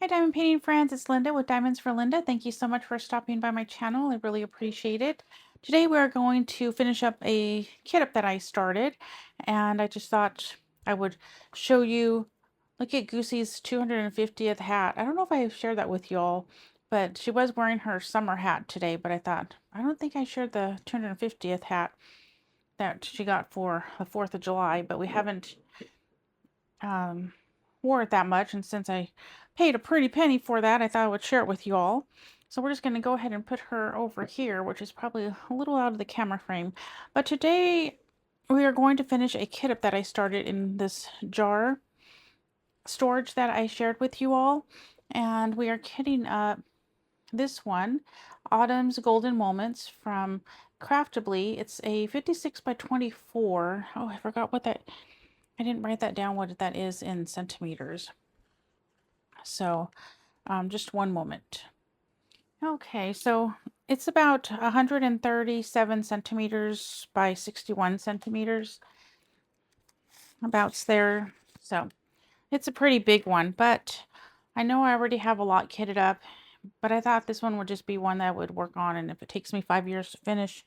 Hi, diamond painting friends. It's Linda with Diamonds for Linda. Thank you so much for stopping by my channel. I really appreciate it. Today we are going to finish up a kit up that I started, and I just thought I would show you. Look at Goosey's 250th hat. I don't know if I shared that with y'all, but she was wearing her summer hat today, but I thought, I don't think I shared the 250th hat that she got for the 4th of July, but we haven't wore it that much, and since I paid a pretty penny for that, I thought I would share it with you all. So we're just going to go ahead and put her over here, which is probably a little out of the camera frame. But today we are going to finish a kit up that I started in this jar storage that I shared with you all. And we are kitting up this one, Autumn's Golden Moments from Craftibly. It's a 56 by 24. Oh, I forgot what that, I didn't write that down, what that is in centimeters. So just one moment. Okay, so it's about 137 centimeters by 61 centimeters, about there. So it's a pretty big one, but I know I already have a lot kitted up, but I thought this one would just be one that I would work on, and if it takes me 5 years to finish,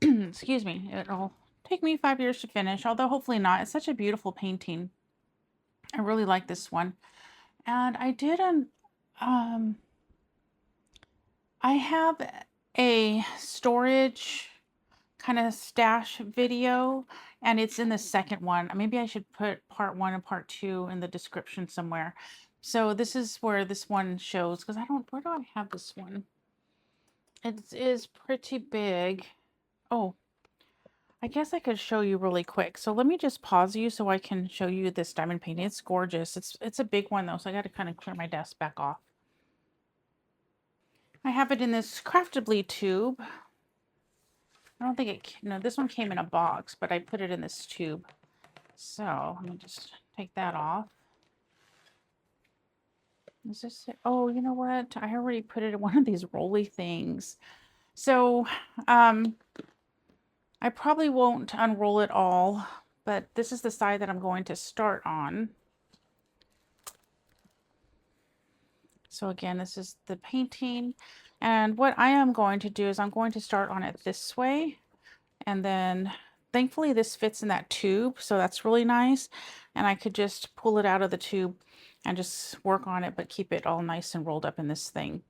excuse me, it'll take me 5 years to finish, although hopefully not. It's such a beautiful painting. I really like this one. And I did I have a storage kind of stash video, and it's in the second one. Maybe I should put part 1 and part 2 in the description somewhere. So this is where this one shows, because where do I have this one? It is pretty big. Oh, I guess I could show you really quick. So let me just pause you so I can show you this diamond painting. It's gorgeous. It's a big one though, so I got to kind of clear my desk back off. I have it in this Craftibly tube. I don't think it, no, this one came in a box, but I put it in this tube. So let me just take that off. Is this it? Oh, you know what? I already put it in one of these rolly things. So I probably won't unroll it all, but this is the side that I'm going to start on. So again, this is the painting. And what I am going to do is I'm going to start on it this way. And then thankfully this fits in that tube, so that's really nice. And I could just pull it out of the tube and just work on it, but keep it all nice and rolled up in this thing.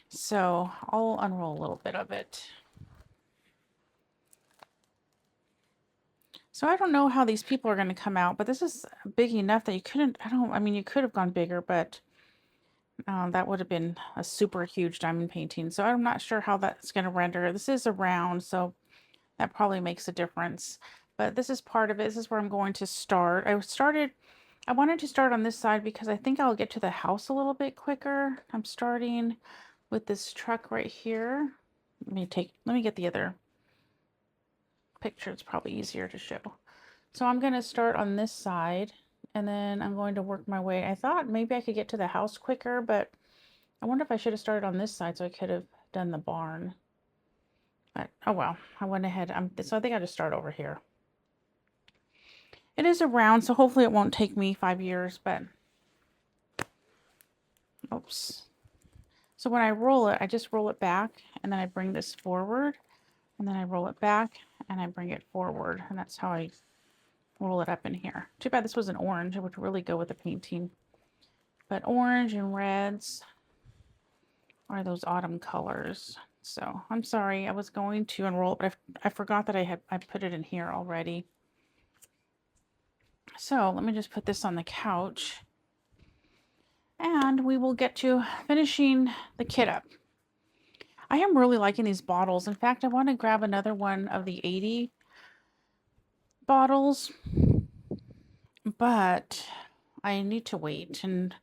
So I'll unroll a little bit of it. So I don't know how these people are going to come out, but this is big enough that you couldn't, I mean, you could have gone bigger, but that would have been a super huge diamond painting. So I'm not sure how that's going to render. This is a round, so that probably makes a difference. But this is part of it. This is where I'm going to start. I wanted to start on this side because I think I'll get to the house a little bit quicker. I'm starting with this truck right here. Let me get the other picture. It's probably easier to show. So I'm going to start on this side, and then I'm going to work my way. I thought maybe I could get to the house quicker, but I wonder if I should have started on this side so I could have done the barn. But oh well, I went ahead. So I think I'll just start over here. It is a round, so hopefully it won't take me 5 years, but oops. So when I roll it, I just roll it back, and then I bring this forward, and then I roll it back, and I bring it forward, and that's how I roll it up in here. Too bad this was an orange. It would really go with the painting. But orange and reds are those autumn colors. So I'm sorry, I was going to unroll it, but I forgot that I put it in here already. So let me just put this on the couch, and we will get to finishing the kit up. I am really liking these bottles. In fact, I want to grab another one of the 80 bottles, but I need to wait. And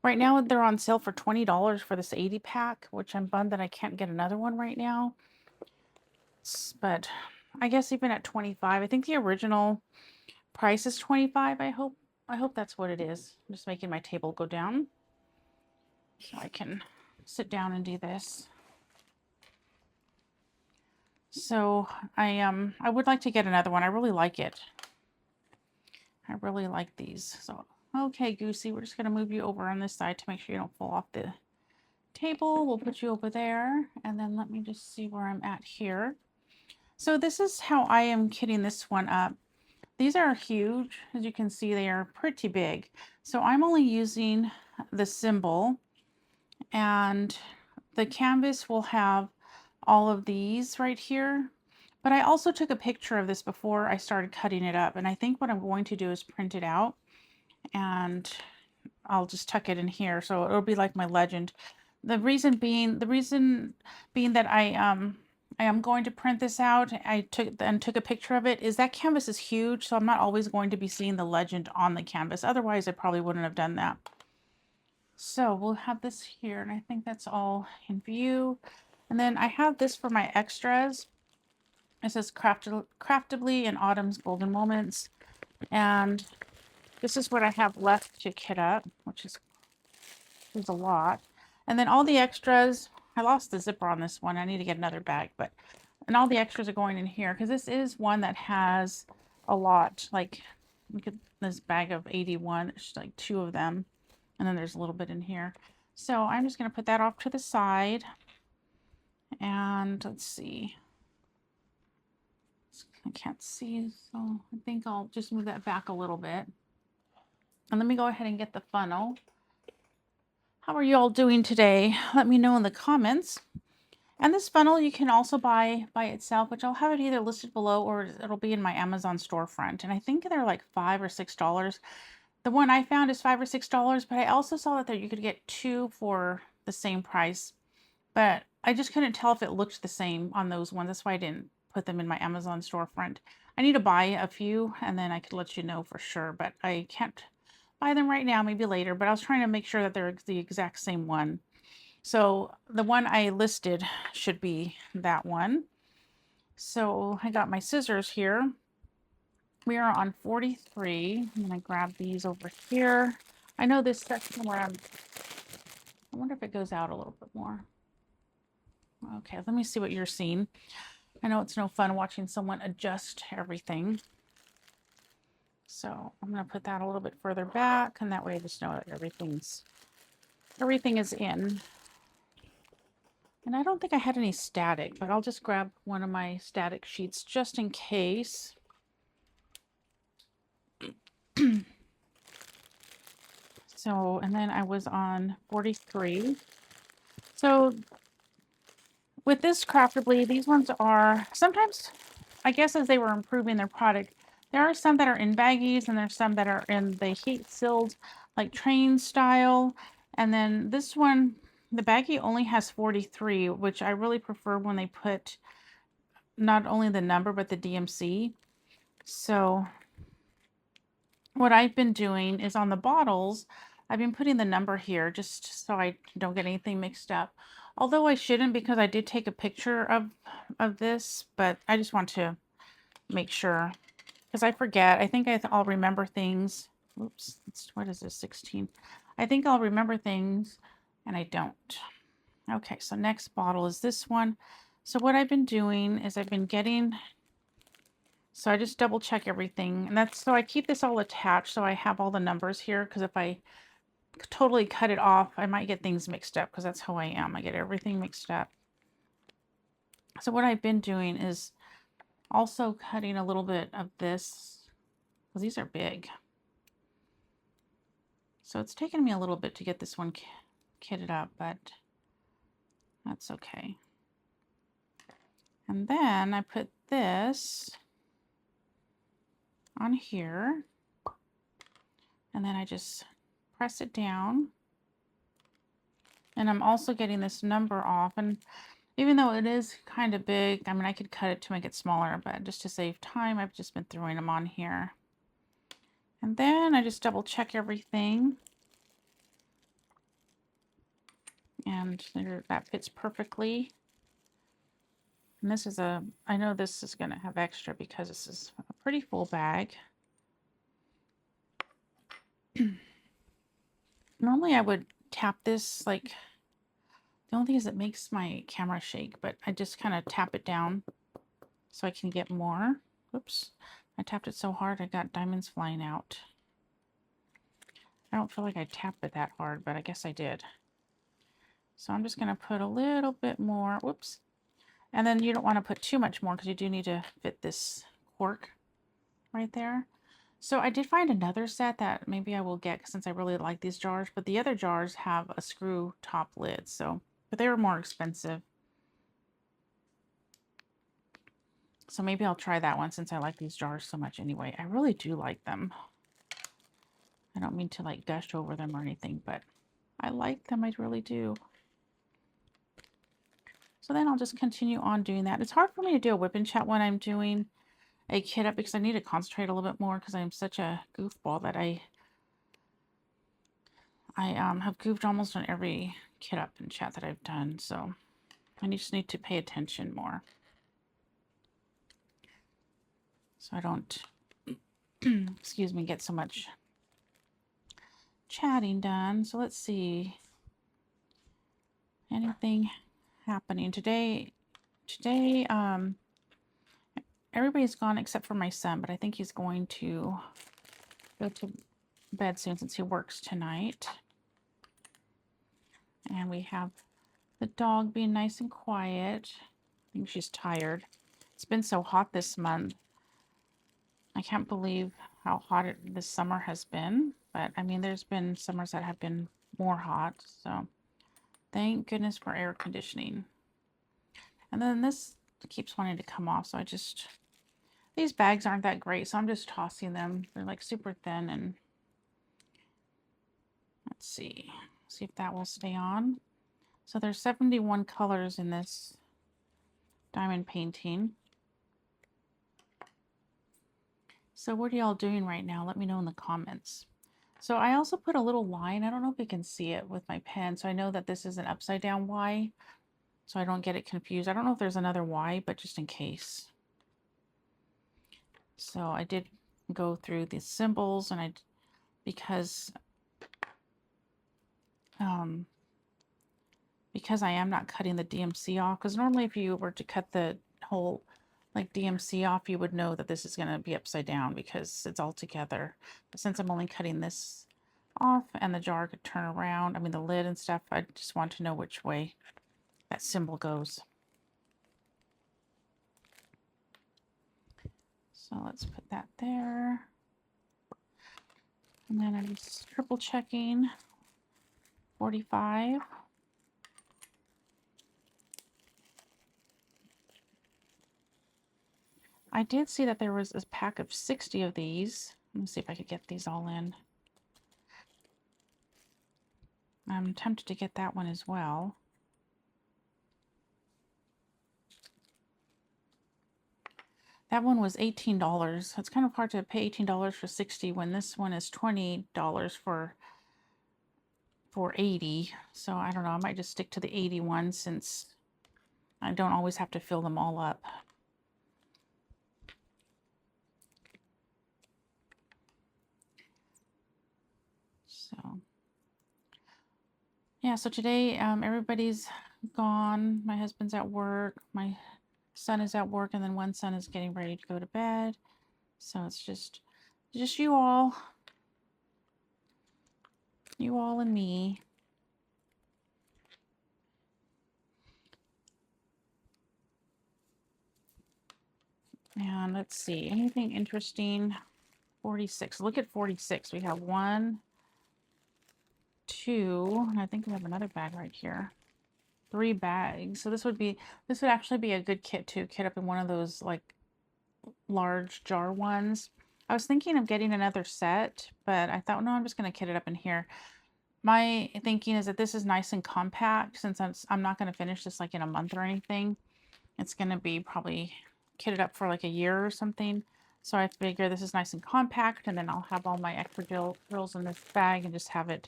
right now they're on sale for $20 for this 80 pack, which I'm bummed that I can't get another one right now. But I guess even at 25, I think the original price is 25. I hope that's what it is. I'm just making my table go down so I can sit down and do this. So I would like to get another one. I really like it. I really like these. So Okay, Goosey, we're just going to move you over on this side to make sure you don't fall off the table. We'll put you over there, and then let me just see where I'm at here. So this is how I am kitting this one up. These are huge. As you can see, they are pretty big. So I'm only using the symbol, and the canvas will have all of these right here. But I also took a picture of this before I started cutting it up, and I think what I'm going to do is print it out, and I'll just tuck it in here so it'll be like my legend. The reason being that I am going to print this out, I took a picture of it, is that canvas is huge, so I'm not always going to be seeing the legend on the canvas. Otherwise, I probably wouldn't have done that. So we'll have this here, and I think that's all in view. And then I have this for my extras. It says Craftibly in Autumn's Golden Moments. And this is what I have left to kit up, which is a lot. And then all the extras, I lost the zipper on this one. I need to get another bag, and all the extras are going in here because this is one that has a lot. Like, look at this bag of 81. There's like 2 of them. And then there's a little bit in here. So I'm just going to put that off to the side. And let's see. I can't see, so I think I'll just move that back a little bit. And let me go ahead and get the funnel. How are you all doing today? Let me know in the comments. And this funnel you can also buy by itself, which I'll have it either listed below or it'll be in my Amazon storefront. And I think they're like $5 or $6. The one I found is $5 or $6, but I also saw that there you could get 2 for the same price. But I just couldn't tell if it looked the same on those ones. That's why I didn't put them in my Amazon storefront. I need to buy a few and then I could let you know for sure, but I can't buy them right now, maybe later. But I was trying to make sure that they're the exact same one. So the one I listed should be that one. So I got my scissors here. We are on 43. I'm going to grab these over here. I know this section where I wonder if it goes out a little bit more. Okay, let me see what you're seeing. I know it's no fun watching someone adjust everything. So I'm going to put that a little bit further back, and that way I just know that everything is in. And I don't think I had any static, but I'll just grab one of my static sheets just in case. So, and then I was on 43. So with this Craftibly, these ones are sometimes, I guess as they were improving their product, there are some that are in baggies and there's some that are in the heat sealed, like train style. And then this one, the baggie only has 43, which I really prefer when they put not only the number, but the DMC. So what I've been doing is on the bottles, I've been putting the number here just so I don't get anything mixed up. Although I shouldn't, because I did take a picture of this, but I just want to make sure because I forget. I think I'll remember things. Oops, what is this, 16? I think I'll remember things and I don't. Okay, so next bottle is this one. So what I've been doing is I've been getting, so I just double check everything, and that's so I keep this all attached so I have all the numbers here, because if I totally cut it off I might get things mixed up, because that's how I am. I get everything mixed up. So what I've been doing is also cutting a little bit of this, because these are big. So it's taken me a little bit to get this one kitted up, but that's okay. And then I put this on here, and then I just press it down. And I'm also getting this number off, and even though it is kind of big, I mean, I could cut it to make it smaller, but just to save time, I've just been throwing them on here. And then I just double check everything. And there, that fits perfectly. And this is I know this is going to have extra because this is a pretty full bag. Normally I would tap this, like, the only thing is it makes my camera shake, but I just kind of tap it down so I can get more. Oops, I tapped it so hard I got diamonds flying out. I don't feel like I tapped it that hard, but I guess I did. So I'm just going to put a little bit more. Whoops. And then you don't want to put too much more because you do need to fit this cork right there. So I did find another set that maybe I will get since I really like these jars, but the other jars have a screw top lid, but they were more expensive. So maybe I'll try that one since I like these jars so much anyway. I really do like them. I don't mean to like gush over them or anything, but I like them. I really do. So then I'll just continue on doing that. It's hard for me to do a whip and chat when I'm doing a kit up because I need to concentrate a little bit more because I'm such a goofball that I have goofed almost on every kit up and chat that I've done. So I just need to pay attention more. So I don't, excuse me, get so much chatting done. So let's see. Anything happening today? Today, everybody's gone except for my son, but I think he's going to go to bed soon since he works tonight. And we have the dog being nice and quiet. I think she's tired. It's been so hot this month. I can't believe how hot this summer has been. But I mean, there's been summers that have been more hot. So thank goodness for air conditioning. And then this keeps wanting to come off. So these bags aren't that great. So I'm just tossing them. They're like super thin. And let's see if that will stay on. So there's 71 colors in this diamond painting. So what are y'all doing right now? Let me know in the comments. So I also put a little line. I don't know if you can see it with my pen. So I know that this is an upside down Y. So I don't get it confused. I don't know if there's another Y, but just in case. So I did go through the symbols and because I am not cutting the DMC off, because normally if you were to cut the whole like DMC off, you would know that this is going to be upside down because it's all together. But since I'm only cutting this off and the jar could turn around, I mean the lid and stuff, I just want to know which way that symbol goes. So let's put that there. And then I'm just triple checking 45. I did see that there was a pack of 60 of these. Let me see if I could get these all in. I'm tempted to get that one as well. That one was $18. It's kind of hard to pay $18 for 60 when this one is $20 for 80. So I don't know, I might just stick to the 81 since I don't always have to fill them all up. So yeah, so today everybody's gone. My husband's at work, my son is at work, and then one son is getting ready to go to bed. So it's just you all and me. And let's see, anything interesting? 46. Look at 46. We have 1, 2, and I think we have another bag right here. 3 bags. So this would actually be a good kit to kit up in one of those like large jar ones. I was thinking of getting another set, but I thought, no, I'm just going to kit it up in here. My thinking is that this is nice and compact since I'm not going to finish this like in a month or anything. It's going to be probably kitted up for like a year or something. So I figure this is nice and compact, and then I'll have all my extra drills in this bag and just have it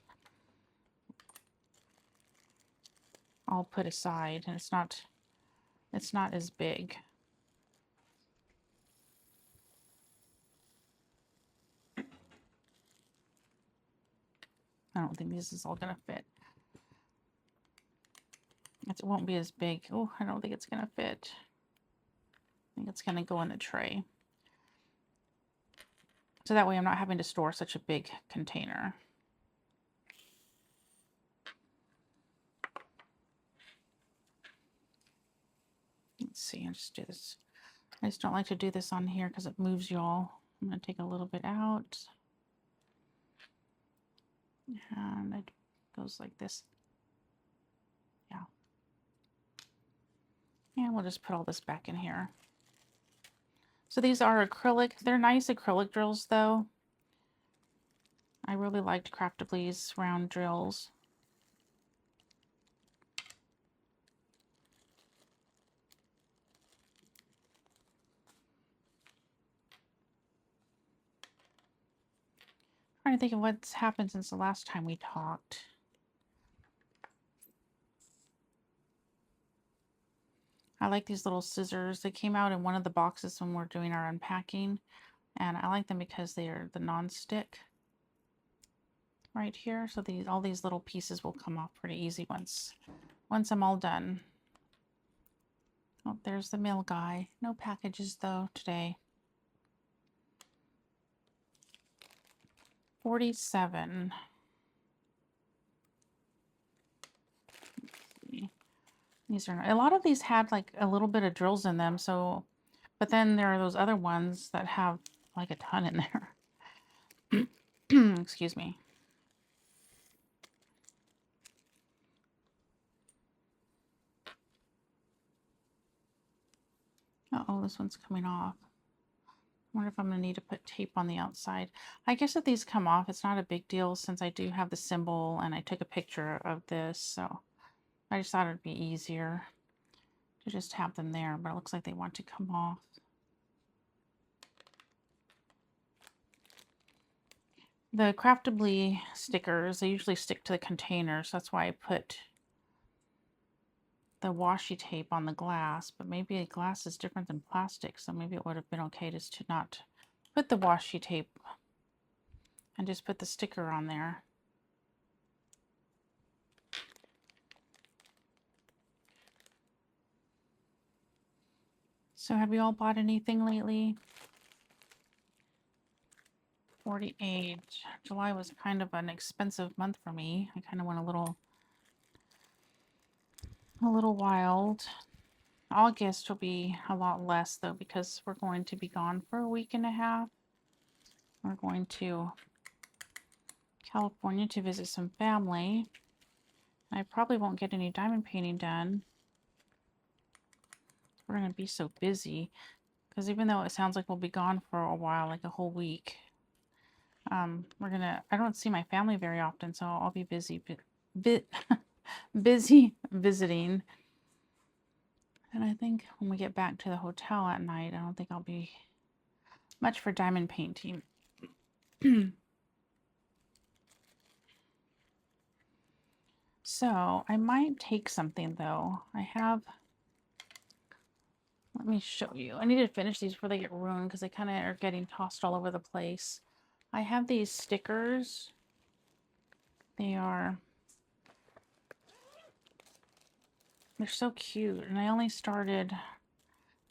all put aside, and it's not as big. I don't think this is all gonna fit. It won't be as big. Oh, I don't think it's gonna fit. I think it's gonna go in the tray. So that way I'm not having to store such a big container. Let's see, I'll just do this. I just don't like to do this on here because it moves y'all. I'm going to take a little bit out. And it goes like this. Yeah. And we'll just put all this back in here. So these are acrylic. They're nice acrylic drills though. I really liked Craftibly's round drills. I'm trying to think of what's happened since the last time we talked. I like these little scissors. They came out in one of the boxes when we're doing our unpacking. And I like them because they are the non-stick right here. So all these little pieces will come off pretty easy once I'm all done. Oh, there's the mail guy. No packages though today. 47. These are, a lot of these had like a little bit of drills in them, so, but then there are those other ones that have like a ton in there. Excuse me. Uh-oh, this one's coming off. I wonder if I'm going to need to put tape on the outside. I guess if these come off, it's not a big deal since I do have the symbol and I took a picture of this, so I just thought it'd be easier to just have them there, but it looks like they want to come off. The Craftibly stickers, they usually stick to the container, so that's why I put the washi tape on the glass, but maybe glass is different than plastic, so maybe it would have been okay just to not put the washi tape and just put the sticker on there. So have you all bought anything lately? 48. July was kind of an expensive month for me. I kind of went a little wild. August will be a lot less though because we're going to be gone for a week and a half. We're going to California to visit some family. I probably won't get any diamond painting done. We're going to be so busy because even though it sounds like we'll be gone for a while, like a whole week, I don't see my family very often, so I'll be busy busy visiting. And I think when we get back to the hotel at night, I don't think I'll be much for diamond painting. So I might take something though. Let me show you. I need to finish these before they get ruined because they kind of are getting tossed all over the place. I have these stickers. They're so cute, and I only started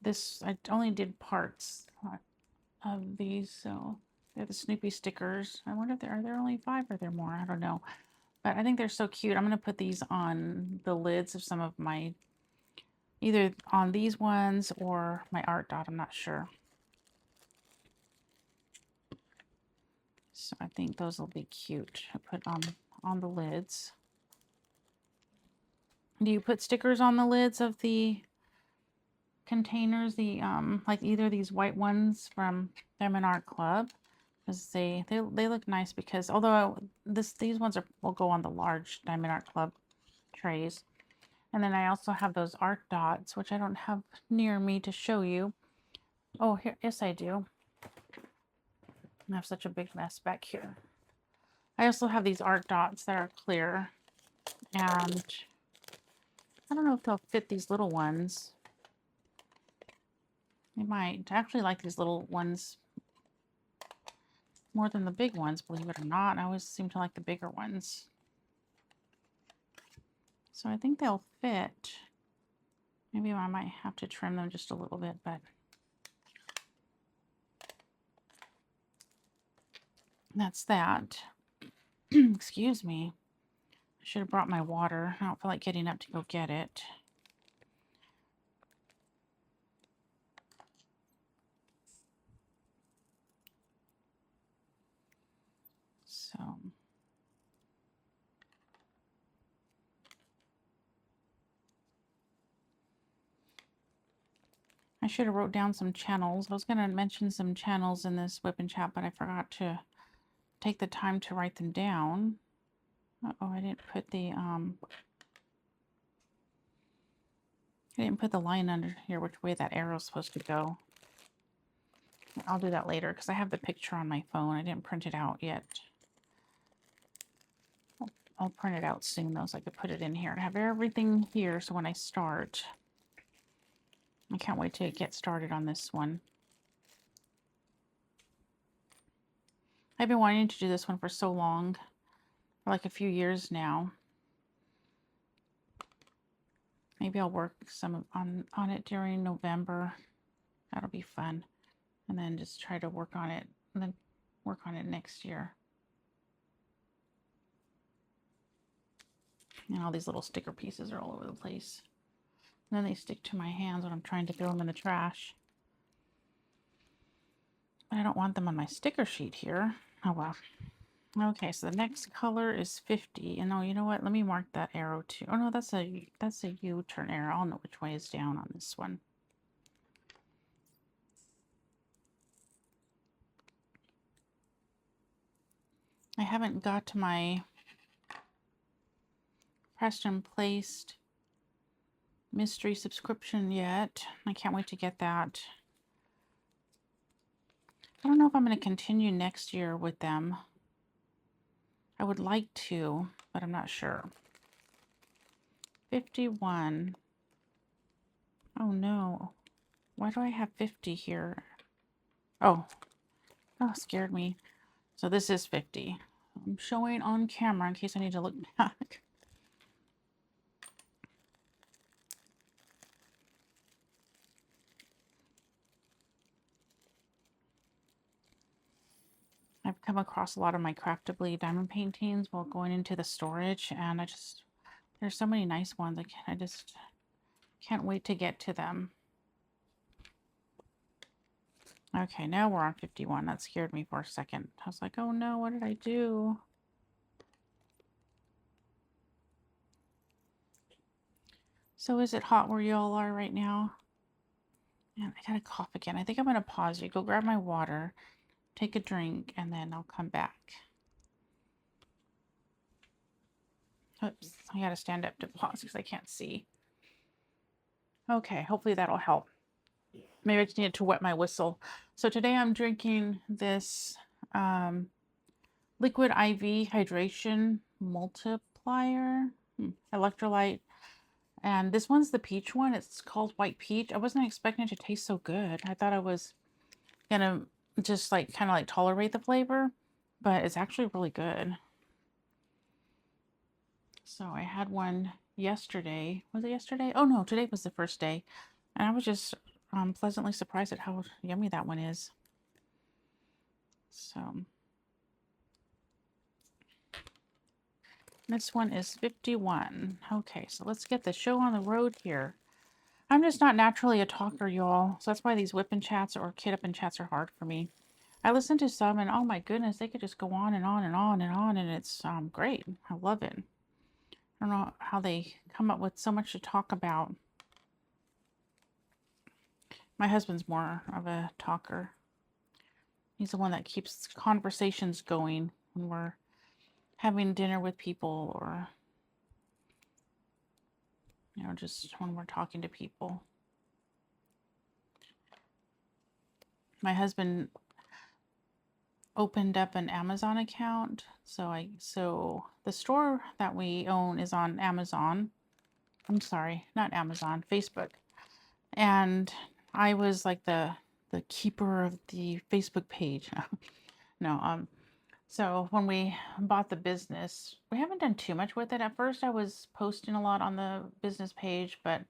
this. I only did parts of these, so they're the Snoopy stickers. I wonder if are there only 5 or are there more? I don't know, but I think they're so cute. I'm gonna put these on the lids of some of my, either on these ones or my art dot. I'm not sure. So I think those will be cute. I put on the lids. Do you put stickers on the lids of the containers? The like either these white ones from Diamond Art Club, because they look nice. Because although these ones will go on the large Diamond Art Club trays, and then I also have those art dots, which I don't have near me to show you. Oh, here, yes I do. I have such a big mess back here. I also have these art dots that are clear, and I don't know if they'll fit these little ones. They might. I actually like these little ones more than the big ones, believe it or not. I always seem to like the bigger ones. So I think they'll fit. Maybe I might have to trim them just a little bit, but that's that. Excuse me. I should have brought my water. I don't feel like getting up to go get it. I should have wrote down some channels. I was going to mention some channels in this whip and chat, but I forgot to take the time to write them down. Uh-oh, I didn't put the line under here, which way that arrow is supposed to go. I'll do that later because I have the picture on my phone. I didn't print it out yet. I'll print it out soon though, so I could put it in here. I have everything here, so when I start, I can't wait to get started on this one. I've been wanting to do this one for so long, for like a few years now. Maybe I'll work some on it during November. That'll be fun. And then just try to work on it, and then work on it next year. And all these little sticker pieces are all over the place. And then they stick to my hands when I'm trying to throw them in the trash. But I don't want them on my sticker sheet here. Oh well. Okay, so the next color is 50. And oh, you know what? Let me mark that arrow too. Oh no, that's a U-turn arrow. I'll know which way is down on this one. I haven't got to my pressed and placed mystery subscription yet. I can't wait to get that. I don't know if I'm going to continue next year with them. I would like to, but I'm not sure. 51. Oh no. Why do I have 50 here? Oh, scared me. So this is 50. I'm showing on camera in case I need to look back. I've come across a lot of my Craftibly diamond paintings while going into the storage, and there's so many nice ones. I just can't wait to get to them. Okay, now we're on 51. That scared me for a second. I was like, oh no, what did I do? So is it hot where you all are right now? Man, I gotta cough again. I think I'm gonna pause you. Go grab my water, take a drink, and then I'll come back. Oops, I gotta stand up to pause because I can't see. Okay, hopefully that'll help. Maybe I just needed to wet my whistle. So today I'm drinking this liquid IV hydration multiplier electrolyte, and this one's the peach one. It's called white peach. I wasn't expecting it to taste so good. I thought I was gonna just like kind of like tolerate the flavor, but it's actually really good. So I had one yesterday. Was it yesterday? Oh no, today was the first day, and I was just pleasantly surprised at how yummy that one is. So this one is 51. Okay, so let's get the show on the road here. I'm just not naturally a talker, y'all. So that's why these whip and chats or kid up and chats are hard for me. I listen to some and oh my goodness, they could just go on and on and on and on, and it's great. I love it. I don't know how they come up with so much to talk about. My husband's more of a talker. He's the one that keeps conversations going when we're having dinner with people, or you know, just when we're talking to people. My husband opened up an Amazon account, so the store that we own is on Amazon. I'm sorry, not Amazon, Facebook. And I was like the keeper of the Facebook page. No, so when we bought the business, we haven't done too much with it. At first I was posting a lot on the business page, but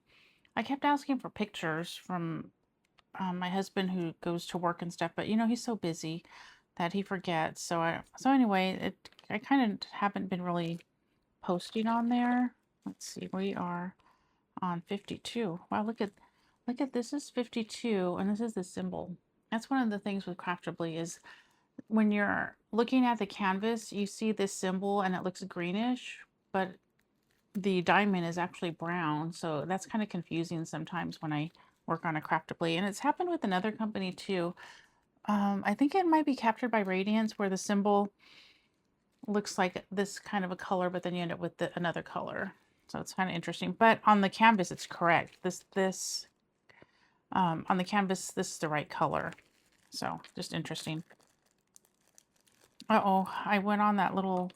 I kept asking for pictures from my husband, who goes to work and stuff, but you know, he's so busy that he forgets. So anyway, I kind of haven't been really posting on there. Let's see, we are on 52. Wow, look at this is 52, and this is the symbol. That's one of the things with Craftibly is when you're looking at the canvas, you see this symbol and it looks greenish, but the diamond is actually brown. So that's kind of confusing sometimes when I work on a Craftibly, and it's happened with another company too. I think it might be Captured by Radiance, where the symbol looks like this kind of a color, but then you end up with another color. So it's kind of interesting. But on the canvas, it's correct. On the canvas, this is the right color. So just interesting. Uh-oh, I went on that little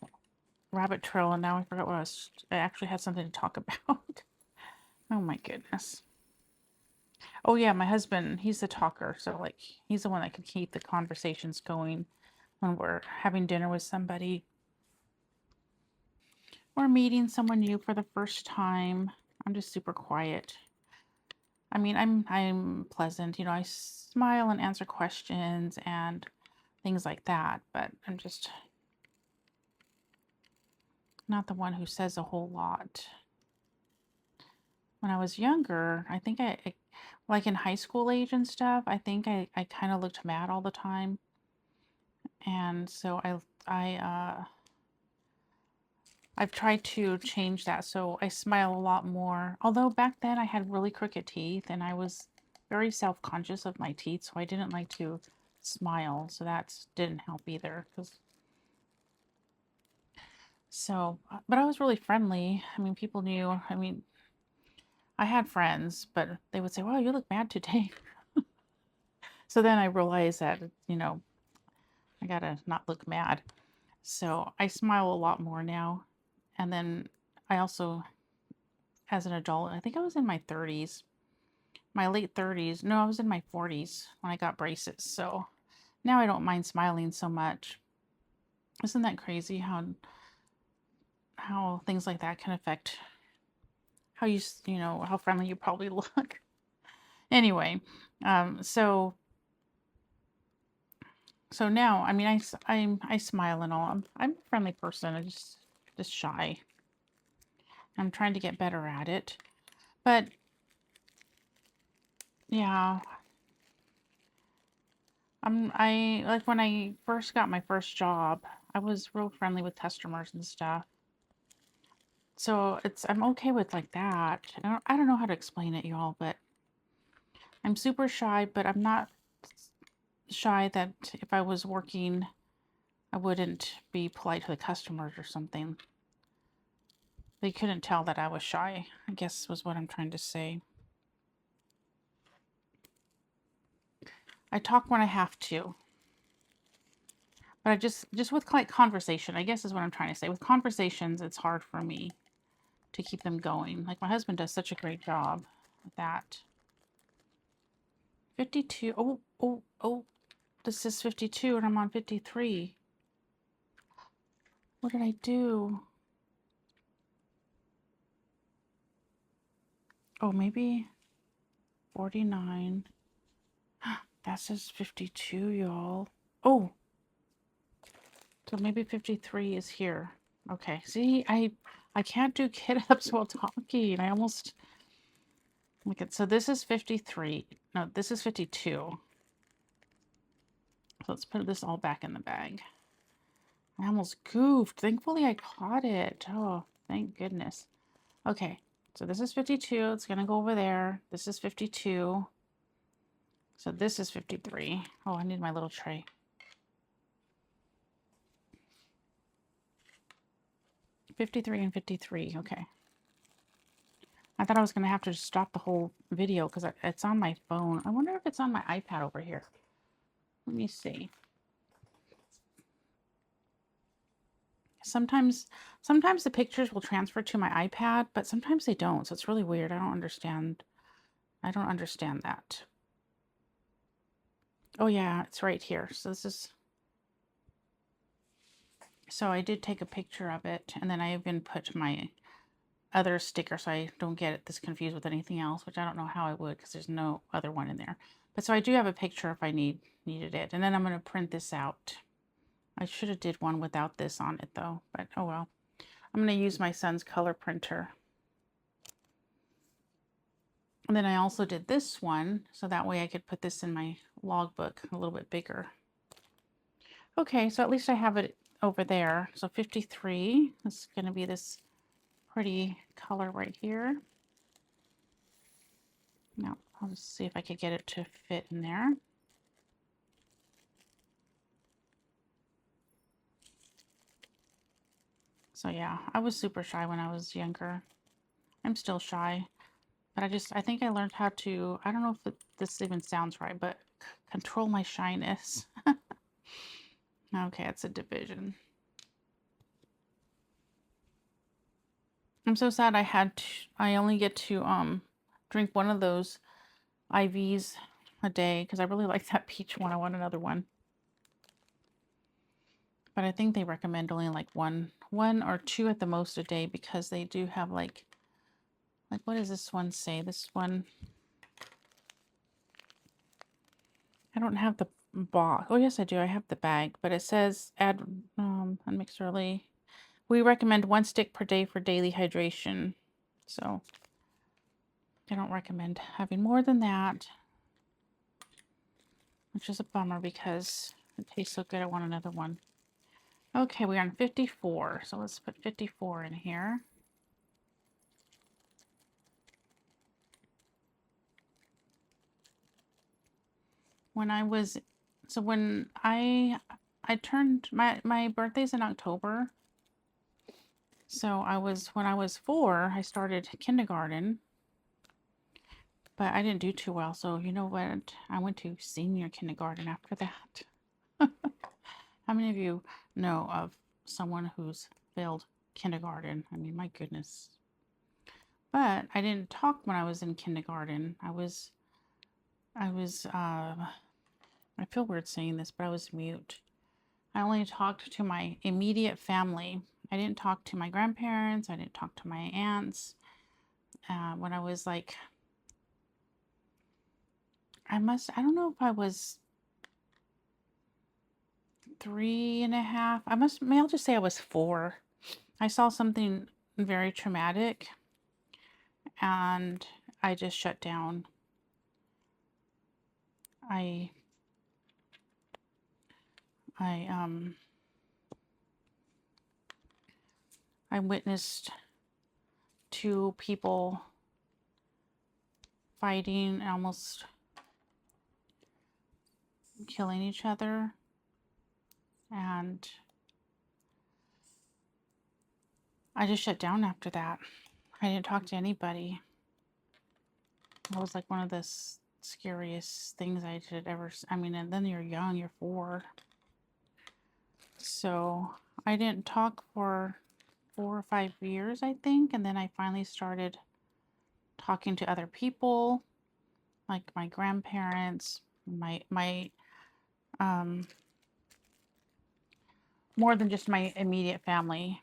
rabbit trail and now I forgot what I actually had something to talk about. Oh my goodness. Oh yeah, my husband, he's the talker. So like, he's the one that can keep the conversations going when we're having dinner with somebody or meeting someone new for the first time. I'm just super quiet. I mean, I'm pleasant, you know, I smile and answer questions and things like that, but I'm just not the one who says a whole lot. When I was younger, I think like in high school age and stuff, I think I kind of looked mad all the time. And so I've tried to change that. So I smile a lot more. Although back then I had really crooked teeth and I was very self-conscious of my teeth. So I didn't like to smile. So that didn't help either. But I was really friendly. I mean, people knew. I mean, I had friends, but they would say, "Wow, you look mad today." So then I realized that, you know, I gotta not look mad. So I smile a lot more now. And then I also, as an adult, I think I was in my 30s, my late 30s. No, I was in my 40s when I got braces. So now I don't mind smiling so much. Isn't that crazy how things like that can affect how you know, how friendly you probably look. Anyway, so now, I mean, I smile and all. I'm a friendly person. I just shy. I'm trying to get better at it. But yeah, I like when I first got my first job, I was real friendly with customers and stuff. So I'm okay with like that. I don't know how to explain it, y'all, but I'm super shy, but I'm not shy that if I was working, I wouldn't be polite to the customers or something. They couldn't tell that I was shy, I guess was what I'm trying to say. I talk when I have to. But I just with like conversation, I guess is what I'm trying to say. With conversations, it's hard for me to keep them going. Like my husband does such a great job with that. 52. Oh. This is 52 and I'm on 53. What did I do? Oh, maybe 49. That says 52, y'all. Oh. So maybe 53 is here. Okay. See, I can't do get-ups while talking. I almost... Look at, so this is 53. No, this is 52. So let's put this all back in the bag. I almost goofed. Thankfully, I caught it. Oh, thank goodness. Okay, so this is 52. It's going to go over there. This is 52. So this is 53. Oh, I need my little tray. '53 and 53. Okay. I thought I was going to have to stop the whole video because it's on my phone. I wonder if it's on my iPad over here. Let me see. Sometimes the pictures will transfer to my iPad, but sometimes they don't. So it's really weird. I don't understand that. Oh yeah, it's right here. So so I did take a picture of it, and then I even put my other sticker so I don't get this confused with anything else, which I don't know how I would because there's no other one in there. But so I do have a picture if I needed it. And then I'm going to print this out. I should have did one without this on it though, but oh well. I'm going to use my son's color printer. And then I also did this one so that way I could put this in my logbook a little bit bigger. Okay, so at least I have it over there. So 53 is going to be this pretty color right here. Now I'll just see if I could get it to fit in there. So yeah, I was super shy when I was younger. I'm still shy, but I think I learned how to, I don't know if this even sounds right, but control my shyness. Okay, it's a division. I'm so sad I only get to drink one of those IVs a day because I really like that peach one. I want another one. But I think they recommend only like one or two at the most a day because they do have like what does this one say? This one, I don't have the box. Oh yes, I do. I have the bag, but it says add unmixed early. We recommend 1 stick per day for daily hydration. So I don't recommend having more than that, which is a bummer because it tastes so good. I want another one. Okay, we're on 54. So let's put 54 in here. When I was, so when I turned, my birthday's in October. So when I was 4, I started kindergarten, but I didn't do too well. So you know what? I went to senior kindergarten after that. How many of you know of someone who's failed kindergarten? I mean, my goodness. But I didn't talk when I was in kindergarten. I feel weird saying this, but I was mute. I only talked to my immediate family. I didn't talk to my grandparents. I didn't talk to my aunts. When I was like, I don't know if I was 3.5. I'll just say I was 4. I saw something very traumatic and I just shut down. I witnessed 2 people fighting and almost killing each other, and I just shut down after that. I didn't talk to anybody. It was like one of the scariest things I did ever. I mean, and then you're young, you're 4. So I didn't talk for 4 or 5 years, I think. And then I finally started talking to other people, like my grandparents, my more than just my immediate family.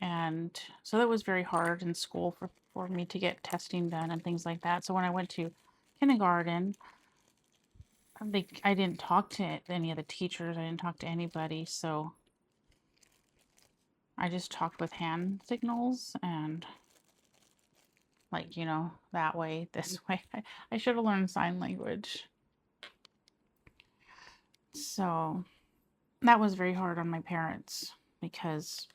And so that was very hard in school for me to get testing done and things like that. So when I went to kindergarten, I didn't talk to any of the teachers. I didn't talk to anybody. So I just talked with hand signals and like, you know, that way, this way. I should have learned sign language. So that was very hard on my parents because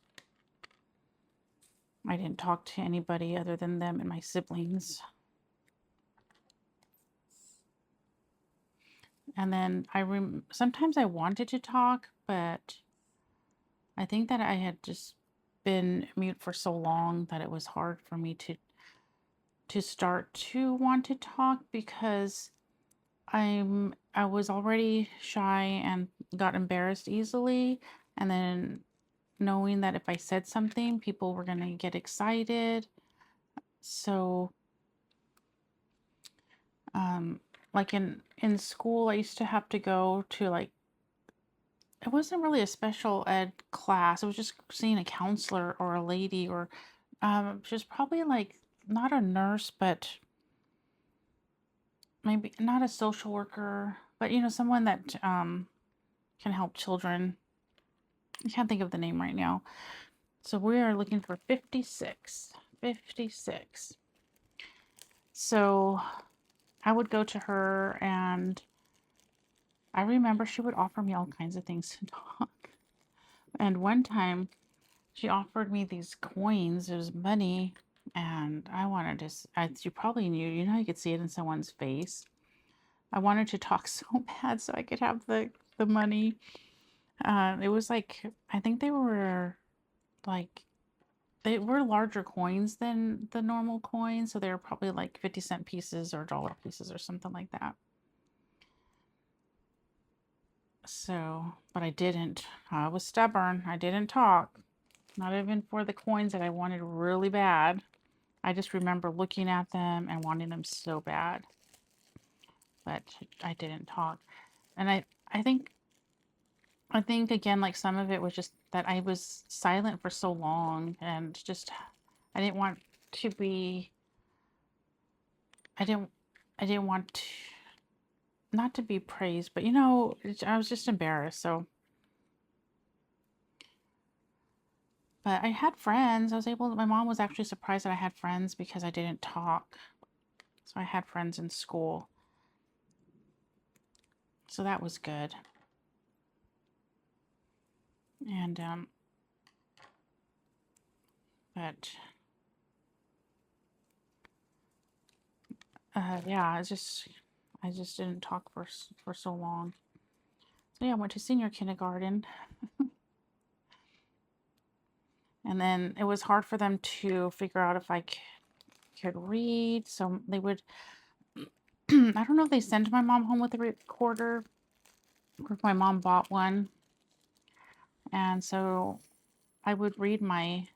I didn't talk to anybody other than them and my siblings. And then sometimes I wanted to talk, but I think that I had just been mute for so long that it was hard for me to start to want to talk because I was already shy and got embarrassed easily, and then knowing that if I said something, people were going to get excited. So like in school, I used to have to go to like, it wasn't really a special ed class. It was just seeing a counselor or a lady, or she was probably like not a nurse, but maybe not a social worker, but you know, someone that can help children. I can't think of the name right now. So we are looking for 56. 56. So I would go to her, and I remember she would offer me all kinds of things to talk. And one time she offered me these coins. It was money. And I wanted to, as you probably knew, you know, you could see it in someone's face. I wanted to talk so bad so I could have the money. It was like, I think like, they were larger coins than the normal coins. So they were probably like 50-cent pieces or dollar pieces or something like that. So, but I didn't. I was stubborn. I didn't talk. Not even for the coins that I wanted really bad. I just remember looking at them and wanting them so bad. But I didn't talk. And I think again, like some of it was just that I was silent for so long and just I didn't want to be I didn't I didn't want to not to be praised, but you know, I was just embarrassed. So, but I had friends. My mom was actually surprised that I had friends because I didn't talk. So I had friends in school. So that was good. And but yeah, I just didn't talk for so long. So yeah, I went to senior kindergarten. And then it was hard for them to figure out if I could read. So they would, I don't know if they sent my mom home with a recorder or if my mom bought one. And so I would read my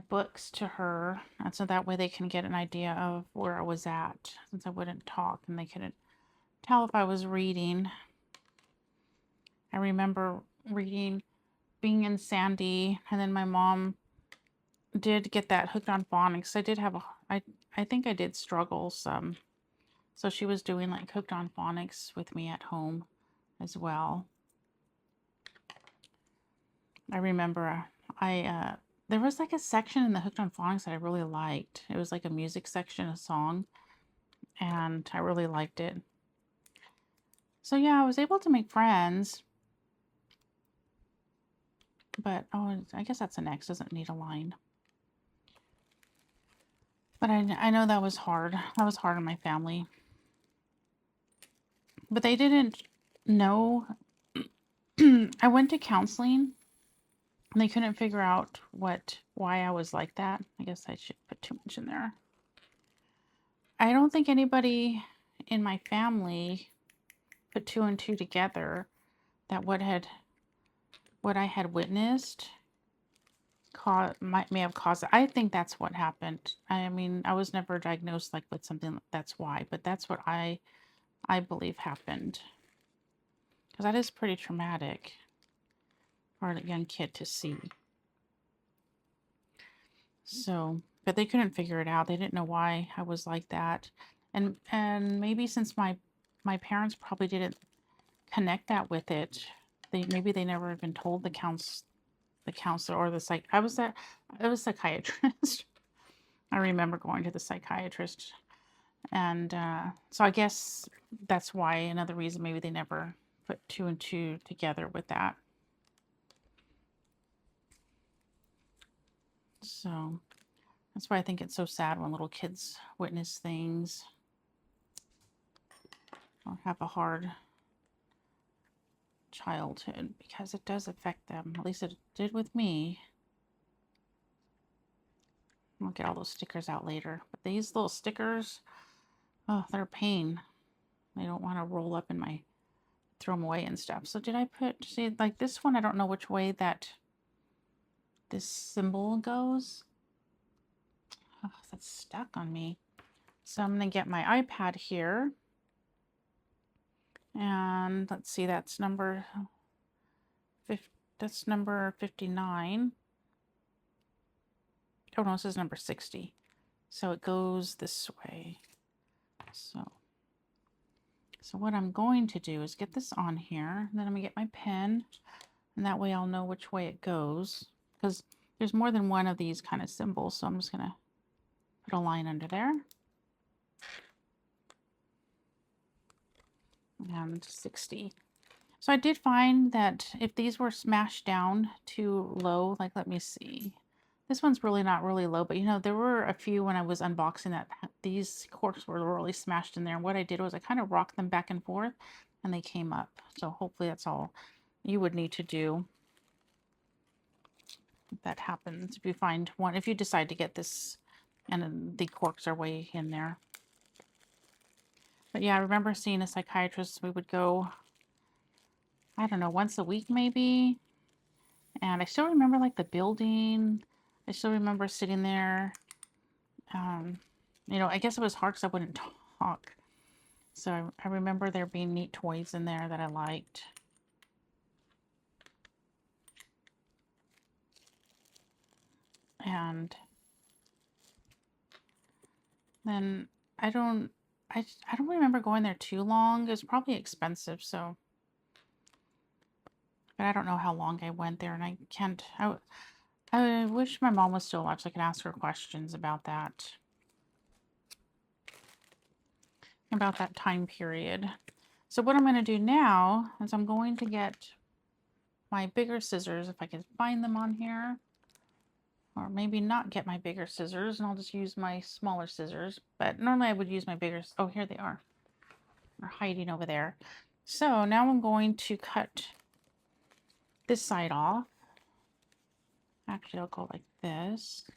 books to her. And so that way they can get an idea of where I was at, since I wouldn't talk and they couldn't tell if I was reading. I remember reading Being in Sandy, and then my mom did get that hooked on phonics. I did have I think I did struggle some. So she was doing like hooked on phonics with me at home as well. I remember there was like a section in the hooked on phonics that I really liked. It was like a music section, a song, and I really liked it. So yeah, I was able to make friends. But oh, I guess that's an X, doesn't need a line. But I know that was hard. That was hard on my family. But they didn't know. I went to counseling and they couldn't figure out why I was like that. I guess I should put too much in there. I don't think anybody in my family put two and two together that what I had witnessed may have caused it. I think that's what happened. I mean, I was never diagnosed like with something that's why, but that's what I believe happened. Because that is pretty traumatic for a young kid to see. So, but they couldn't figure it out. They didn't know why I was like that. And maybe since my parents probably didn't connect that with it, maybe they never even told the counselor or the psych. I was psychiatrist. I remember going to the psychiatrist. And so I guess that's why, another reason maybe they never put two and two together with that. So that's why I think it's so sad when little kids witness things or have a hard childhood, because it does affect them. At least it did with me. I'll get all those stickers out later. But these little stickers, oh, they're a pain. They don't want to roll up in my, throw them away and stuff. So did I see, like this one, I don't know which way that this symbol goes. Oh, that's stuck on me. So I'm going to get my iPad here. And let's see, that's number 59. Oh no, this is number 60. So it goes this way. So what I'm going to do is get this on here, and then I'm gonna get my pen, and that way I'll know which way it goes, because there's more than one of these kind of symbols. So I'm just gonna put a line under there. And 60. So I did find that if these were smashed down too low, like let me see, This one's really not really low, but you know, there were a few when I was unboxing that these corks were really smashed in there. And what I did was I kind of rocked them back and forth and they came up. So hopefully that's all you would need to do if that happens. If you find one, if you decide to get this and then the corks are way in there. But yeah, I remember seeing a psychiatrist. We would go, I don't know, once a week maybe. And I still remember like the building. I still remember sitting there. You know, I guess it was hard because I wouldn't talk. So I remember there being neat toys in there that I liked. And then I don't remember going there too long. It was probably expensive, so. But I don't know how long I went there, and I can't. I wish my mom was still alive so I could ask her questions about that. About that time period. So what I'm going to do now is I'm going to get my bigger scissors, if I can find them on here. Or maybe not get my bigger scissors, and I'll just use my smaller scissors. But normally I would use my bigger... Oh, here they are. They're hiding over there. So now I'm going to cut this side off. Actually, I'll go like this.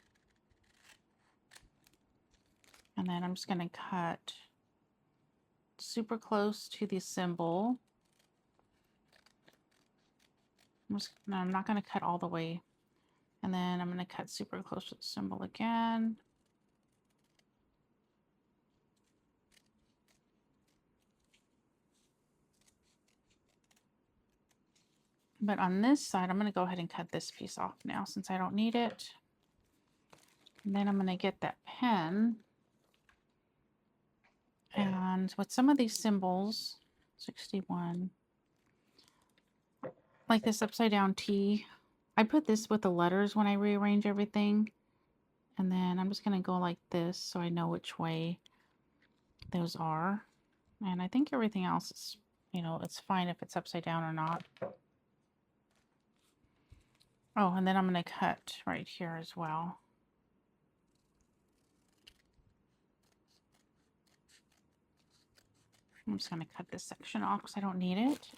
And then I'm just going to cut super close to the symbol. I'm not going to cut all the way. And then I'm going to cut super close to the symbol again. But on this side, I'm going to go ahead and cut this piece off now since I don't need it. And then I'm going to get that pen. And with some of these symbols, 61, like this upside down T, I put this with the letters when I rearrange everything. And then I'm just going to go like this so I know which way those are. And I think everything else is, you know, it's fine if it's upside down or not. Oh, and then I'm going to cut right here as well. I'm just going to cut this section off because I don't need it.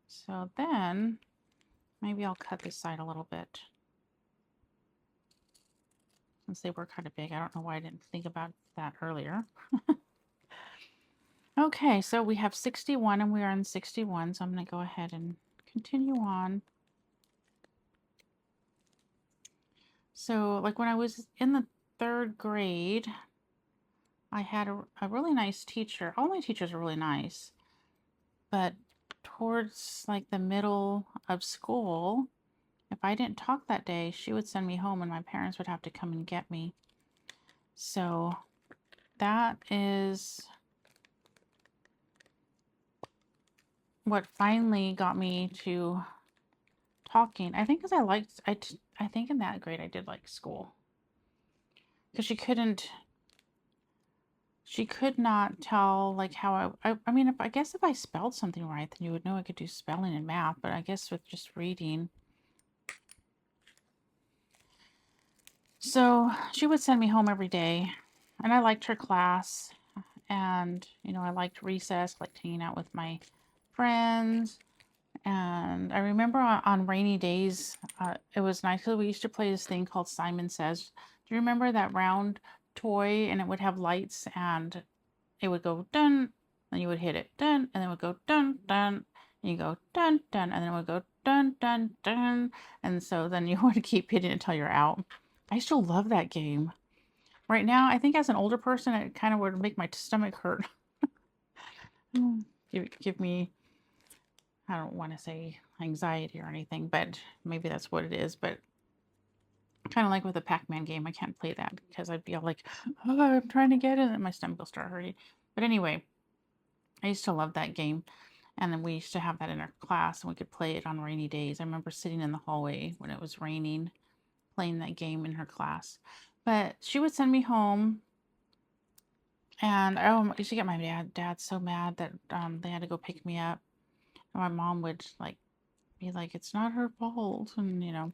So then maybe I'll cut this side a little bit. Since they were kind of big, I don't know why I didn't think about that earlier. Okay, so we have 61 and we are in 61. So I'm going to go ahead and continue on. So like when I was in the 3rd grade, I had a really nice teacher. All my teachers were really nice. But towards like the middle of school, if I didn't talk that day, she would send me home and my parents would have to come and get me. So that is what finally got me to talking. I think because I liked, I think in that grade I did like school. Because she could not tell like how I mean, I guess if I spelled something right, then you would know I could do spelling and math, but I guess with just reading. So she would send me home every day, and I liked her class, and, you know, I liked recess, liked hanging out with my friends. And I remember on rainy days, it was nice because we used to play this thing called Simon Says. Do you remember that round toy? And it would have lights, and it would go dun, and you would hit it dun, and then it would go dun dun, and you go dun dun, and then it would go dun dun dun, and so then you would keep hitting it until you're out. I still love that game. Right now, I think as an older person, it kind of would make my stomach hurt. Give me, I don't want to say anxiety or anything, but maybe that's what it is. But kind of like with the Pac-Man game, I can't play that because I'd be all like, oh, I'm trying to get it, and my stomach will start hurting. But anyway, I used to love that game. And then we used to have that in our class, and we could play it on rainy days. I remember sitting in the hallway when it was raining, playing that game in her class. But she would send me home, and I used to get my dad so mad that they had to go pick me up. And my mom would like be like, it's not her fault, and you know.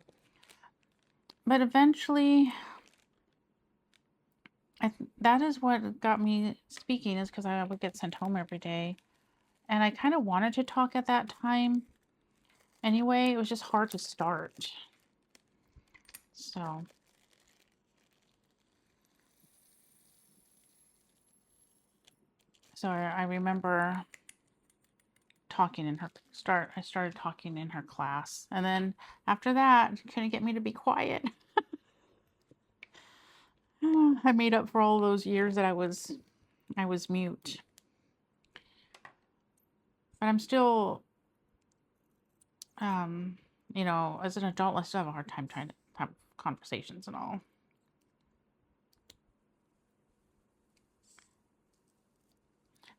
But eventually, that is what got me speaking, is because I would get sent home every day. And I kind of wanted to talk at that time. Anyway, it was just hard to start. So I remember talking in her I started talking in her class. And then after that, she couldn't get me to be quiet. I made up for all those years that I was mute. But I'm still, you know, as an adult, I still have a hard time trying to have conversations and all.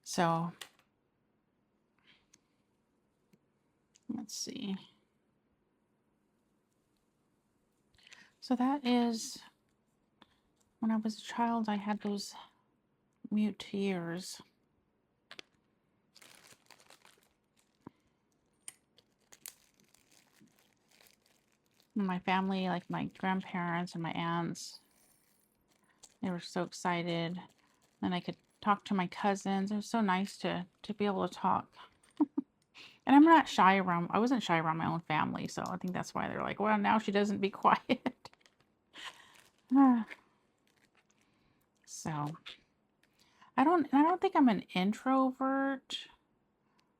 So let's see. So that is when I was a child, I had those mute years. My family, like my grandparents and my aunts, they were so excited. And I could talk to my cousins. It was so nice to be able to talk. And I'm not shy around, I wasn't shy around my own family. So I think that's why they're like, well, now she doesn't be quiet. So I don't think I'm an introvert.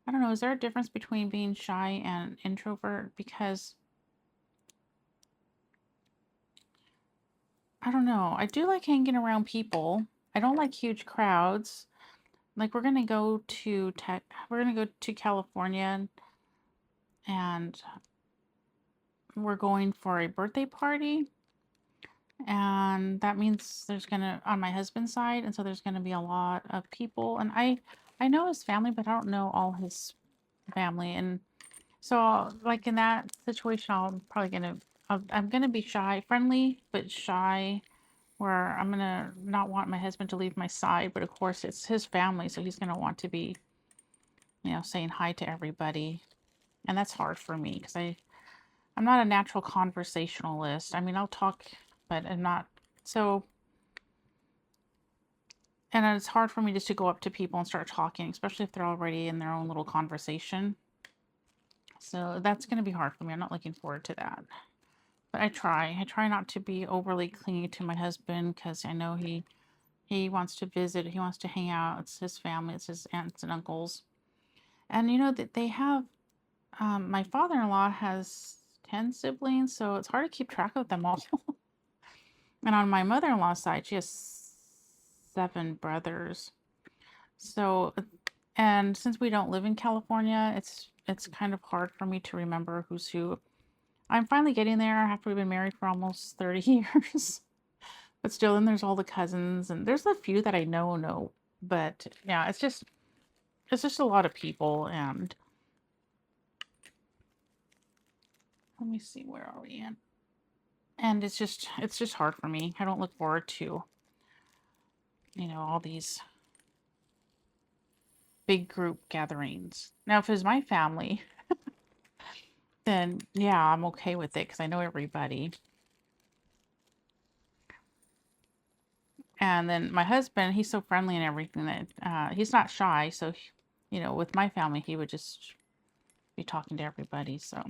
I don't know. Is there a difference between being shy and introvert? Because I don't know. I do like hanging around people. I don't like huge crowds. Like we're gonna go to California, and we're going for a birthday party. And that means there's gonna, on my husband's side, and so there's gonna be a lot of people. And I know his family, but I don't know all his family. And so like in that situation, I'm gonna be shy, friendly, but shy, where I'm gonna not want my husband to leave my side. But of course it's his family, so he's gonna want to be, you know, saying hi to everybody. And that's hard for me because I'm not a natural conversationalist. I mean, I'll talk, but I'm not so. And it's hard for me just to go up to people and start talking, especially if they're already in their own little conversation. So that's going to be hard for me. I'm not looking forward to that. But I try. I try not to be overly clingy to my husband because I know he wants to visit. He wants to hang out. It's his family. It's his aunts and uncles. And you know that they have, my father-in-law has 10 siblings, so it's hard to keep track of them all. And on my mother-in-law's side, she has 7 brothers. So, and since we don't live in California, it's kind of hard for me to remember who's who. I'm finally getting there after we've been married for almost 30 years. But still, then there's all the cousins, and there's a few that I know. But yeah, it's just a lot of people. And let me see, where are we in? And it's just hard for me. I don't look forward to, you know, all these big group gatherings. Now, if it's my family, then yeah, I'm okay with it because I know everybody. And then my husband, he's so friendly and everything that he's not shy. So, you know, with my family, he would just be talking to everybody. So,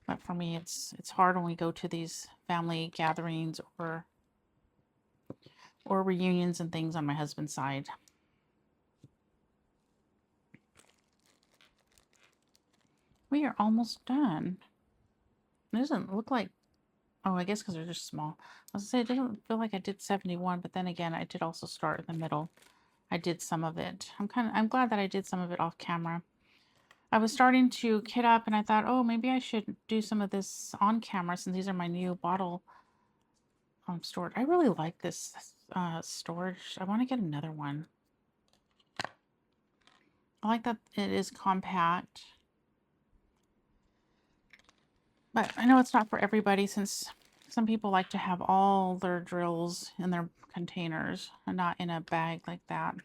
but for me, it's hard when we go to these family gatherings or reunions and things on my husband's side. We are almost done. It doesn't look like, oh, I guess because they're just small. I was gonna say, it doesn't feel like I did 71, but then again, I did also start in the middle. I did some of it. I'm glad that I did some of it off camera. I was starting to kit up and I thought, oh, maybe I should do some of this on camera since these are my new bottle storage. I really like this storage. I want to get another one. I like that it is compact. But I know it's not for everybody since some people like to have all their drills in their containers and not in a bag like that.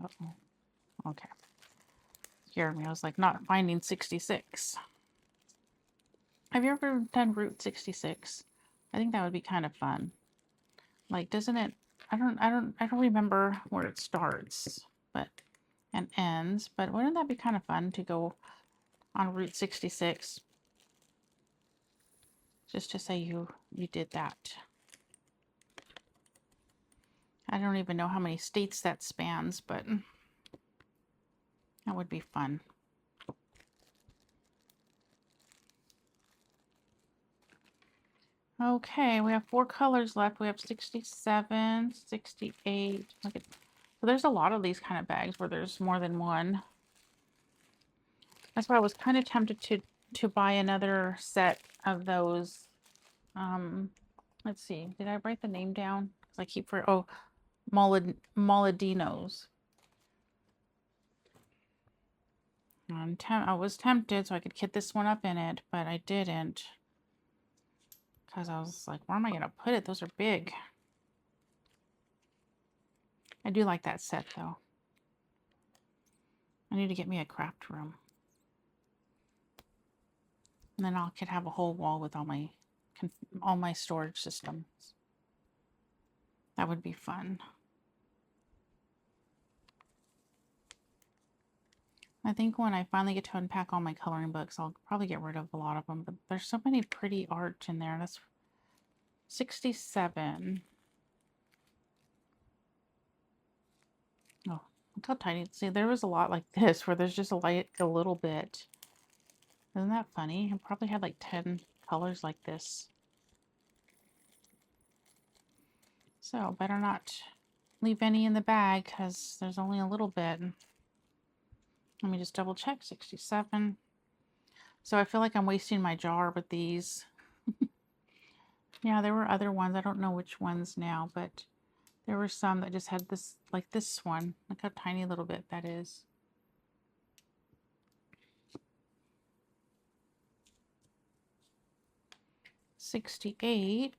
Uh-oh. Okay. Scared me. I was like, not finding 66. Have you ever done Route 66? I think that would be kind of fun. Like, doesn't it? I don't remember where it starts, but and ends. But wouldn't that be kind of fun to go on Route 66? Just to say you did that. I don't even know how many states that spans, but that would be fun. Okay, we have 4 colors left. We have 67, 68. Look at, so there's a lot of these kind of bags where there's more than one. That's why I was kind of tempted to buy another set of those. Let's see. Did I write the name down? Because I keep for Moladinos. I was tempted so I could kit this one up in it, but I didn't. Because I was like, where am I going to put it? Those are big. I do like that set, though. I need to get me a craft room. And then I could have a whole wall with all my storage systems. That would be fun. I think when I finally get to unpack all my coloring books, I'll probably get rid of a lot of them. But there's so many pretty art in there. That's 67. Oh, look how tiny. See, there was a lot like this where there's just a little bit. Isn't that funny? I probably had like 10 colors like this. So better not leave any in the bag because there's only a little bit. Let me just double check. 67. So I feel like I'm wasting my jar with these. Yeah, there were other ones. I don't know which ones now, but there were some that just had this, like this one. Look how tiny little bit that is. $68.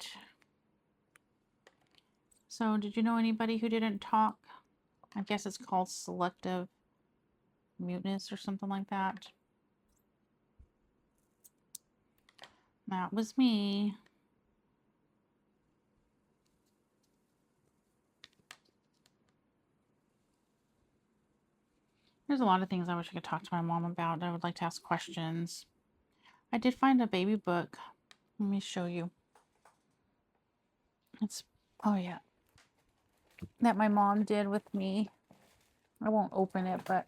So did you know anybody who didn't talk? I guess it's called selective muteness or something like that. That was me. There's a lot of things I wish I could talk to my mom about. I would like to ask questions. I did find a baby book. Let me show you. It's, oh yeah, that my mom did with me. I won't open it, but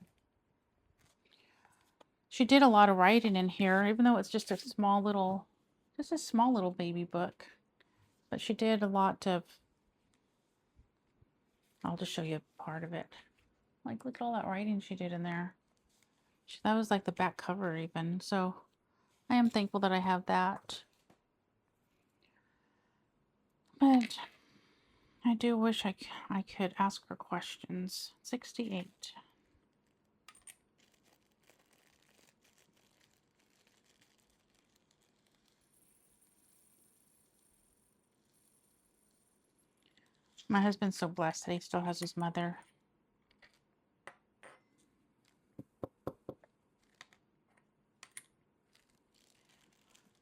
she did a lot of writing in here, even though it's just a small little baby book. But she did a lot of, I'll just show you part of it. Like, look at all that writing she did in there. That was like the back cover even. So I am thankful that I have that. But I do wish I could ask her questions. 68. My husband's so blessed that he still has his mother.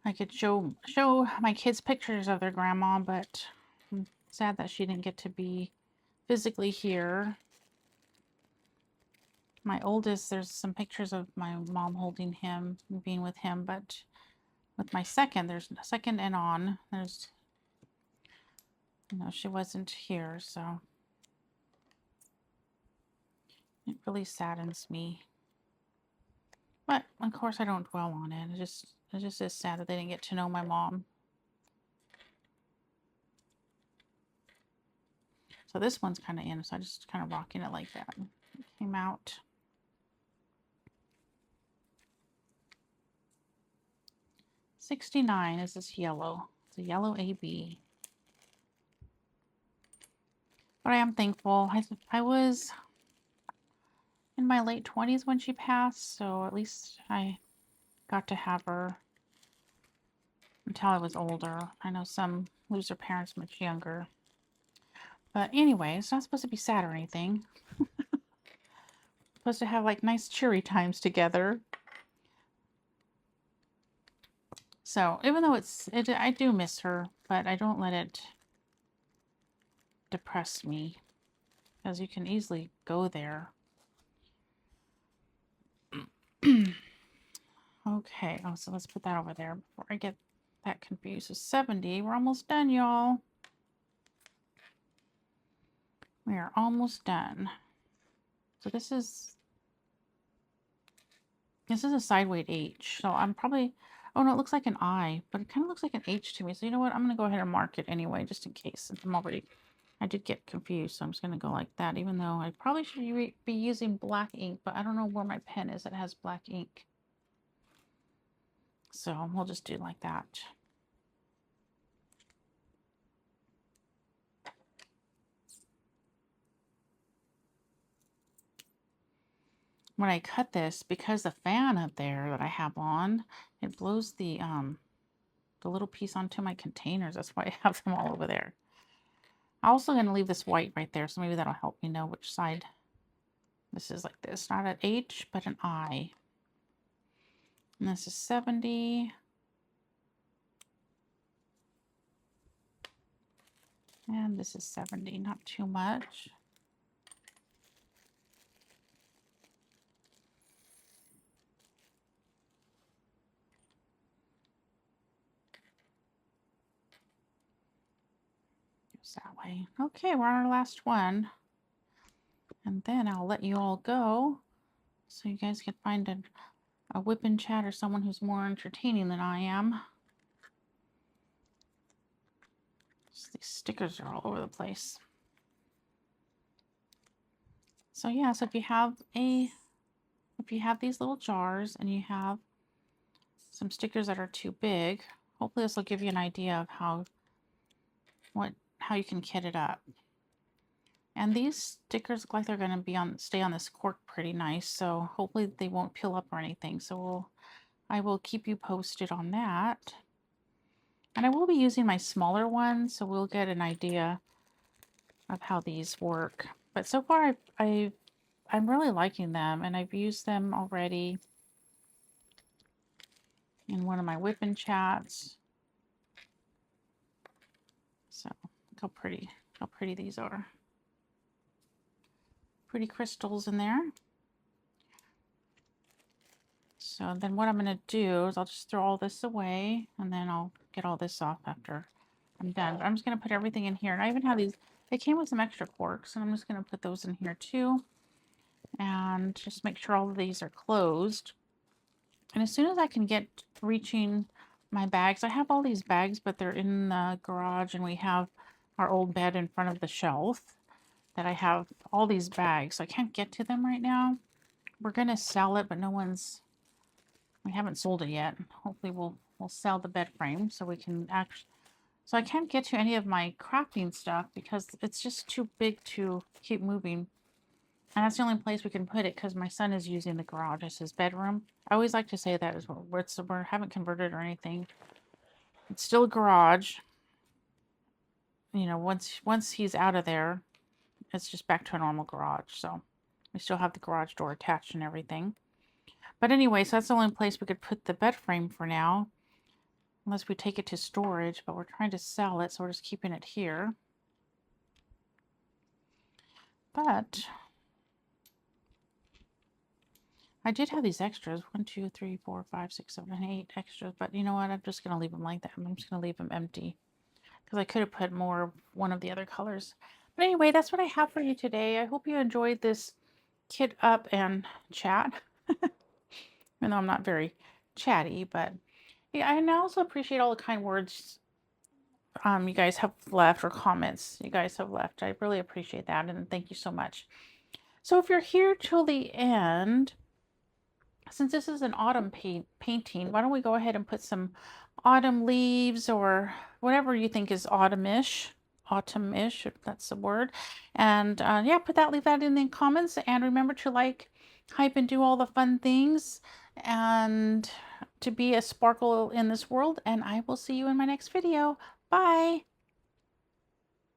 I could show my kids pictures of their grandma, but I'm sad that she didn't get to be physically here. My oldest, there's some pictures of my mom holding him, being with him, but with my second, there's second and on, there's, you know, she wasn't here, so it really saddens me. But of course I don't dwell on it. It just is sad that they didn't get to know my mom. So this one's kind of in, so I just kind of rocking it like that. It came out. $69 is this yellow. It's a yellow AB. But I am thankful. I was in my late 20s when she passed, so at least I got to have her until I was older. I know some lose their parents much younger. But anyway, it's not supposed to be sad or anything. supposed to have like nice cheery times together. So even though I do miss her, but I don't let it depress me, because you can easily go there. Okay, oh, so let's put that over there before I get that confused. So 70, we're almost done, y'all. We are almost done. So this is a side weight H. So I'm probably, oh no, it looks like an I, but it kind of looks like an H to me. So you know what? I'm going to go ahead and mark it anyway, just in case. Since I did get confused, so I'm just going to go like that, even though I probably should be using black ink, but I don't know where my pen is that has black ink. So we'll just do it like that. When I cut this, because the fan up there that I have on, it blows the little piece onto my containers. That's why I have them all over there. I'm also going to leave this white right there, so maybe that'll help me know which side this is. Like this. Not an H, but an I. And this is 70. And this is 70, not too much. Goes that way. Okay, we're on our last one. And then I'll let you all go so you guys can find a whip and chat or someone who's more entertaining than I am. These stickers are all over the place. So yeah, so if you have these little jars and you have some stickers that are too big, hopefully this will give you an idea of how you can kit it up. And these stickers look like they're going to stay on this cork pretty nice, so hopefully they won't peel up or anything. So I will keep you posted on that. And I will be using my smaller ones, so we'll get an idea of how these work. But so far, I'm really liking them, and I've used them already in one of my whipping chats. So look how pretty these are. Pretty crystals in there. So then what I'm going to do is I'll just throw all this away, and then I'll get all this off after I'm done. But I'm just going to put everything in here. And I even have these, they came with some extra corks, and I'm just going to put those in here too. And just make sure all of these are closed. And as soon as I can get reaching my bags, I have all these bags, but they're in the garage, and we have our old bed in front of the shelf that I have all these bags. So I can't get to them right now. We're going to sell it, but we haven't sold it yet. Hopefully we'll sell the bed frame so we can so I can't get to any of my crafting stuff because it's just too big to keep moving. And that's the only place we can put it because my son is using the garage as his bedroom. I always like to say that as well. We haven't converted or anything. It's still a garage. You know, once he's out of there, it's just back to a normal garage. So we still have the garage door attached and everything. But anyway, so that's the only place we could put the bed frame for now. Unless we take it to storage, but we're trying to sell it, so we're just keeping it here. But I did have these extras. 1, 2, 3, 4, 5, 6, 7, 8 extras. But you know what? I'm just going to leave them like that. I'm just going to leave them empty. Because I could have put one of the other colors. But anyway, that's what I have for you today. I hope you enjoyed this kit up and chat. Even though I'm not very chatty, but yeah, I also appreciate all the kind words you guys have left, or comments you guys have left. I really appreciate that, and thank you so much. So if you're here till the end, since this is an autumn painting, why don't we go ahead and put some autumn leaves or whatever you think is autumn-ish, if that's the word. And yeah, leave that in the comments, and remember to like, hype, and do all the fun things, and to be a sparkle in this world. And I will see you in my next video. Bye.